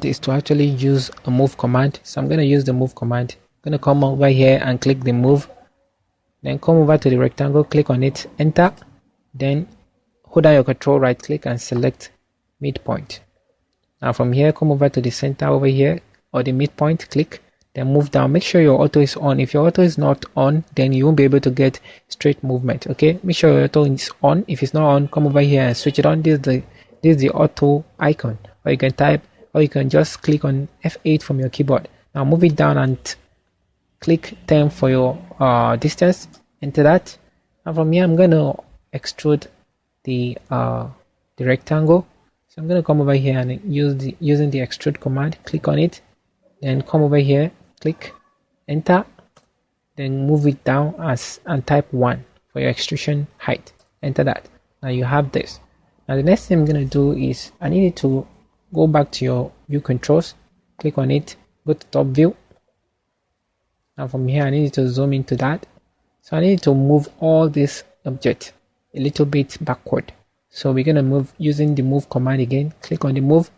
is to actually use a move command. So I'm going to use the move command. I'm going to come over here and click the move, then come over to the rectangle, click on it, enter, then hold down your control, right click and select midpoint. Now from here, come over to the center over here or the midpoint, click, then move down. Make sure your auto is on. If your auto is not on, then you won't be able to get straight movement. Okay, make sure your auto is on. If it's not on, come over here and switch it on. This is the auto icon, or you can type, or you can just click on F8 from your keyboard. Now move it down and click 10 for your distance, enter that. And from here I'm going to extrude the rectangle. So I'm going to come over here and using the extrude command, click on it, then come over here, click, enter, then move it down and type 1 for your extrusion height, enter that. Now you have this. Now the next thing I'm going to do is I need to go back to your view controls, click on it, go to top view. Now from here I need to zoom into that. So I need to move all this object a little bit backward. So we're going to move using the move command again. Click on the move,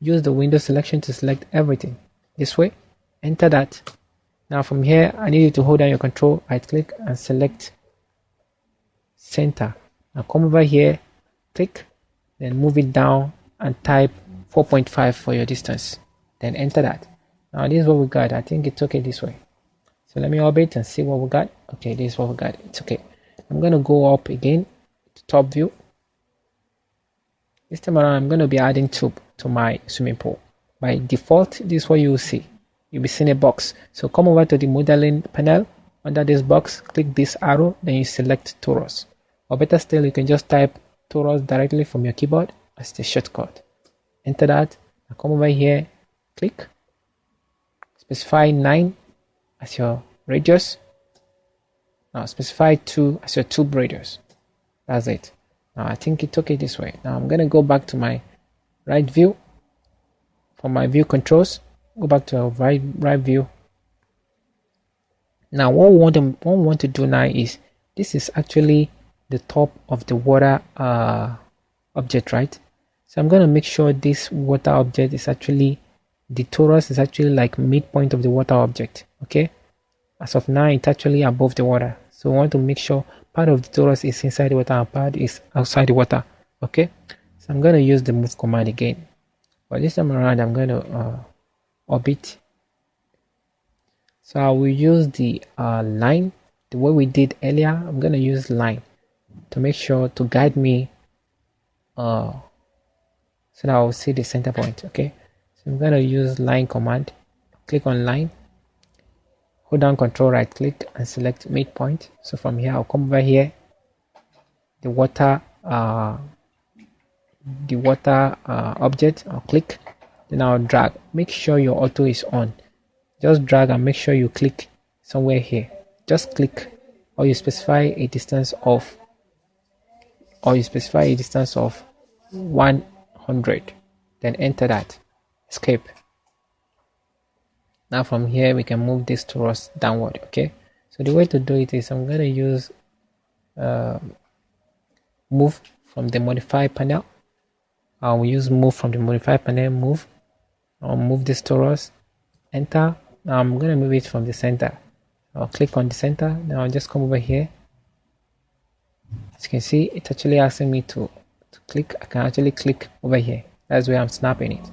use the window selection to select everything this way, enter that. Now from here I need you to hold down your control, right click and select center. Now come over here, click, then move it down and type 4.5 for your distance, then enter that. Now this is what we got. I think it's okay this way. So let me orbit and see what we got. Okay, this is what we got. It's okay. I'm going to go up again to top view. This time around I'm going to be adding tube to my swimming pool. By default, this is what you will see. You'll be seeing a box. So come over to the modeling panel. Under this box, click this arrow, then you select torus. Or better still, you can just type torus directly from your keyboard as the shortcut. Enter that. Now come over here, click, specify 9 as your radius. Now specify 2 as your tube radius. That's it. Now I think it's okay this way. Now I'm going to go back to my right view. From my view controls, go back to right view. Now what we want to do now is, this is actually the top of the water object, right? So I'm going to make sure this water object is actually, the torus is actually like midpoint of the water object. Okay, as of now it's actually above the water, so we want to make sure part of the torus is inside the water and part is outside the water. Okay, so I'm going to use the move command again, but this time around I'm going to orbit. So I will use the line the way we did earlier. I'm going to use line to make sure to guide me so that I will see the center point. Okay, so I'm going to use line command, click on line, hold down control, right click and select midpoint. So from here I'll come over here, the water object, I'll click, then I'll drag. Make sure your auto is on. Just drag and make sure you click somewhere here. Just click, or you specify a distance of 100, then enter that, escape. Now from here we can move this torus downward. Okay, so the way to do it is I'm going to use move from the modify panel. I will use move from the modify panel, move. I'll move this torus, enter. Now I'm going to move it from the center. I'll click on the center. Now I'll just come over here. As you can see, it's actually asking me to click. I can actually click over here. That's where I'm snapping it.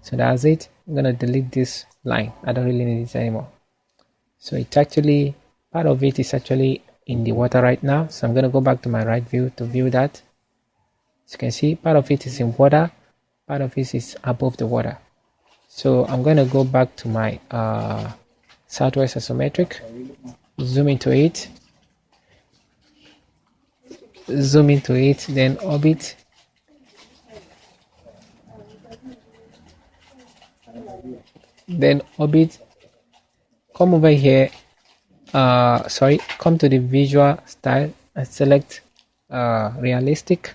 So that's it. I'm going to delete this line. I don't really need it anymore. So it's actually, part of it is actually in the water right now. So I'm going to go back to my right view to view that. As you can see, part of it is in water, part of it is above the water. So I'm going to go back to my southwest isometric, zoom into it, then orbit. Then orbit, come over here, come to the visual style and select realistic.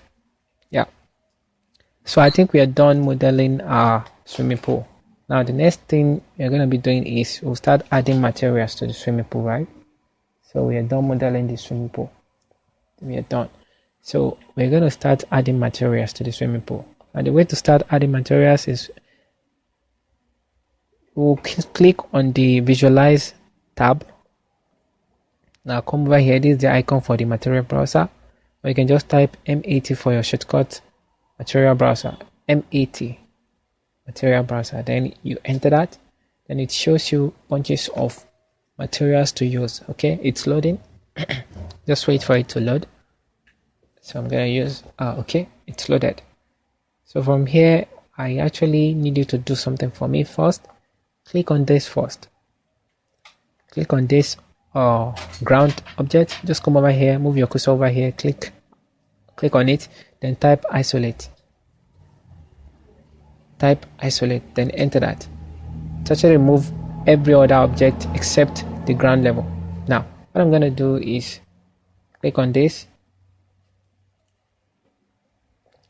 Yeah, so I think we are done modeling our swimming pool. Now the next thing we're going to be doing is we'll start adding materials to the swimming pool, right? So we are done modeling the swimming pool. We are done. So we're going to start adding materials to the swimming pool. And the way to start adding materials is we'll click on the visualize tab. Now come over here, this is the icon for the material browser, or you can just type M80 for your shortcut material browser. M80 material browser, then you enter that, then it shows you bunches of materials to use. Okay, it's loading. Just wait for it to load. So I'm gonna use okay, it's loaded. So from here I actually need you to do something for me first. Click on this first. Click on this ground object. Just come over here, move your cursor over here, click on it, then type isolate. Type isolate, then enter that. To actually remove every other object except the ground level. Now what I'm going to do is click on this,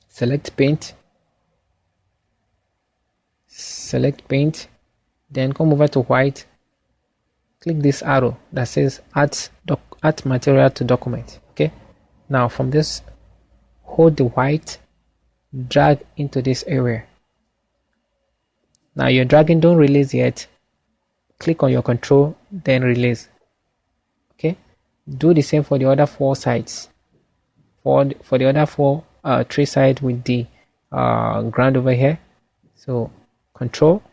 select paint, then come over to white, click this arrow that says add material to document. Okay, now from this, hold the white, drag into this area. Now you're dragging, don't release yet. Click on your control, then release. Okay, do the same for the other four sides. For the other three sides with the ground over here. So control,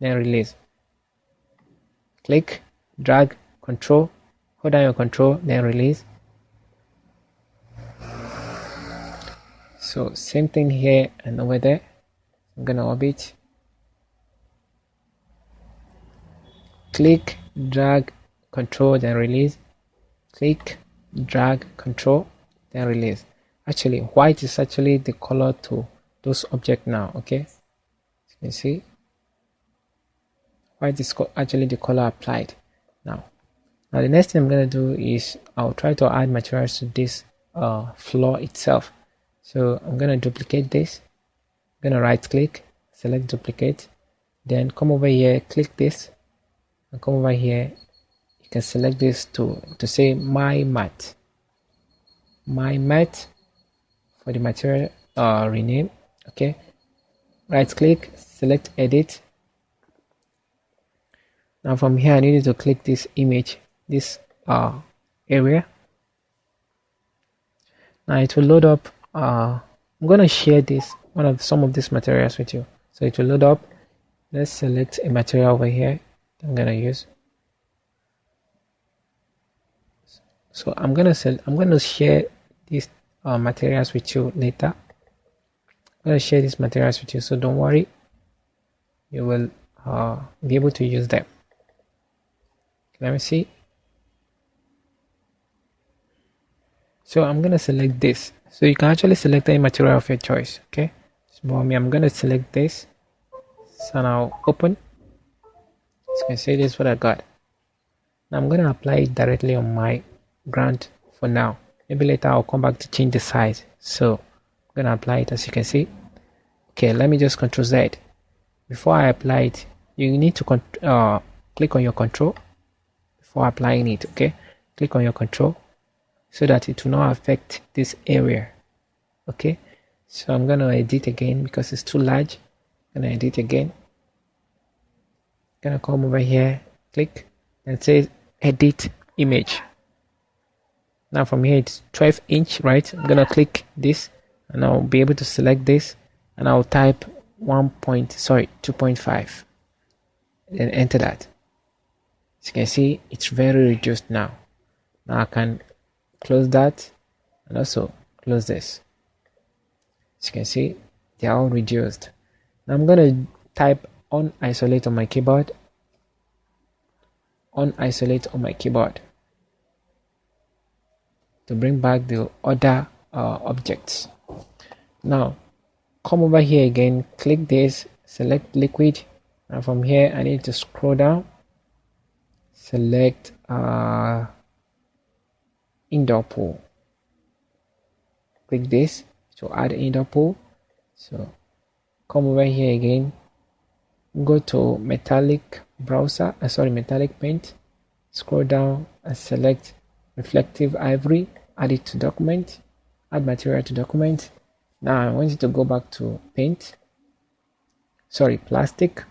then release. Click, drag, control, hold down your control, then release. So same thing here and over there. I'm gonna orbit. Click, drag, control, then release. Click, drag, control, then release. Actually, white is actually the color to those objects now. Okay, so you can see white is actually the color applied. Now the next thing I'm going to do is I'll try to add materials to this floor itself. So I'm going to duplicate this. I'm going to right click, select duplicate, then come over here, click this, and come over here. You can select this to say my mat for the material rename. Okay, right click, select edit. Now from here I need to click this image, this area. Now it will load up. I'm going to share this some of these materials with you, so it will load up. Let's select a material over here I'm going to use. So I'm going to share these materials with you later. I'm going to share these materials with you, so don't worry, you will be able to use them. Let me see. So I'm going to select this. So you can actually select any material of your choice. Okay, so for me, I'm going to select this. So now open. So you can see this is what I got. Now I'm going to apply it directly on my ground for now. Maybe later I'll come back to change the size. So I'm going to apply it, as you can see. Okay, let me just Ctrl Z. Before I apply it, you need to click on your control before applying it. Okay, click on your control so that it will not affect this area. Okay, so I'm going to edit again because it's too large. I'm going to edit again. I'm going to come over here, click, and say edit image. Now from here it's 12 inch, right? I'm going to click this and I'll be able to select this and I'll type 2.5, then enter that. As you can see, it's very reduced now. Now I can close that and also close this. As you can see, they are all reduced. Now I'm going to type on isolate on my keyboard. On isolate on my keyboard to bring back the other objects. Now come over here again, click this, select liquid, and from here I need to scroll down, select indoor pool. Click this to add indoor pool. So come over here again, go to metallic browser, metallic paint, scroll down and select reflective ivory, add it to document, add material to document. Now I want you to go back to paint, plastic,